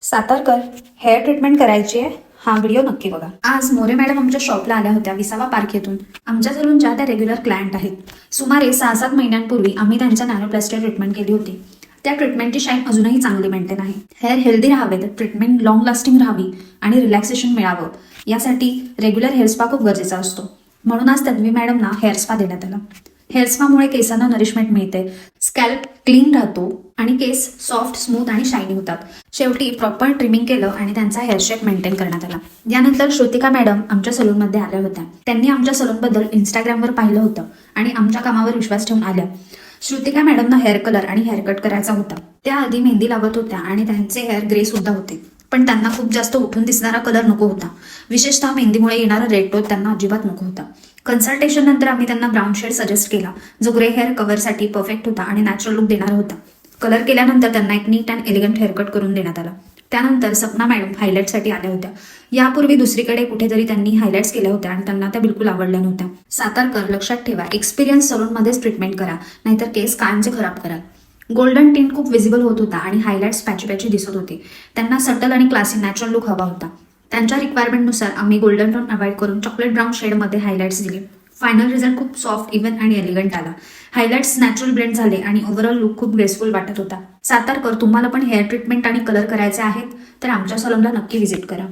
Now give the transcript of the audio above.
सातारकर hair treatment करायची आहे. हा व्हिडिओ नक्की बघा. आज मोरे मॅडम आमच्या शॉपला आल्या होत्या विसावा पार्क येथून. आमच्या सलूनच्या त्या रेग्युलर क्लायंट आहेत. सुमारे 6-7 महिन्यांपूर्वी आम्ही त्यांच्या नॅनोप्लास्टिक ट्रीटमेंट केली होती. त्या ट्रीटमेंटची शाईन अजूनही चांगली मेंटेन आहे. हेअर हेल्दी राहावे, तर ट्रीटमेंट लॉंग लास्टिंग राहावी आणि रिलॅक्सेशन मिळावं, यासाठी रेग्युलर हेअर स्पा खूप गरजेचा असतो. म्हणून आज तन्वी मॅडमना हेअर स्पा देण्यात आला. हेअर स्पामुळे केसांना नरिशमेंट मिळते, स्कॅल्प क्लीन राहतो आणि केस सॉफ्ट, स्मूथ आणि शायनी होतात. शेवटी प्रॉपर ट्रिमिंग केलं आणि त्यांचा हेअर शेप मेंटेन करण्यात आला. यानंतर श्रुतिका मॅडम आमच्या सलूनमध्ये आल्या होत्या. त्यांनी आमच्या सलूनबद्दल इंस्टाग्रामवर पाहिलं होतं आणि आमच्या कामावर विश्वास ठेवून आल्या. श्रुतिका मॅडमना हेअर कलर आणि हेअर कट करायचा होता. त्या आधी मेहंदी लावत होत्या आणि त्यांचे हेअर ग्रे सुद्धा होते, पण त्यांना खूप जास्त उठून दिसणारा कलर नको होता. विशेषतः मेहंदीमुळे येणारा रेड टोन त्यांना अजिबात नको होता. कन्सल्टेशन नंतर आम्ही त्यांना ब्राऊन शेड सजेस्ट केला, जो ग्रे हेअर कव्हरसाठी परफेक्ट होता आणि नॅचरल लुक देणारा होता. कलर केल्यानंतर त्यांना एक नीट अँड एलिगंट हेअरकट करून देण्यात आला. त्यानंतर सपना मॅडम हायलाईटसाठी आल्या होत्या. यापूर्वी दुसरीकडे कुठेतरी त्यांनी हायलाइट्स केल्या होत्या आणि त्यांना त्या बिलकुल आवडल्या नव्हत्या. सातारकर, लक्षात ठेवा, एक्सपिरियन्स सलूनमध्येच ट्रीटमेंट करा, नाहीतर केस कायमचे खराब कराल. गोल्डन टिंट खूप विजिबल होत होता आणि हायलाइट्स पॅची पॅची दिसत होते. त्यांना सटल आणि क्लासी नॅचरल लुक हवा होता. त्यांच्या रिक्वायरमेंटनुसार आम्ही गोल्डन टोन अवॉइड करून चॉकलेट ब्राऊन शेडमध्ये हायलाइट्स दिले. फायनल रिझल्ट खूप सॉफ्ट, इव्हन आणि एलिगंट आला. हायलाइट्स नॅचरल ब्लेंड झाले आणि ओव्हरऑल लुक खूप ग्रेसफुल वाटत होता. सातारकर, तुम्हाला पण हेअर ट्रीटमेंट आणि कलर करायचे आहेत तर आमच्या सलूनला नक्की व्हिजिट करा.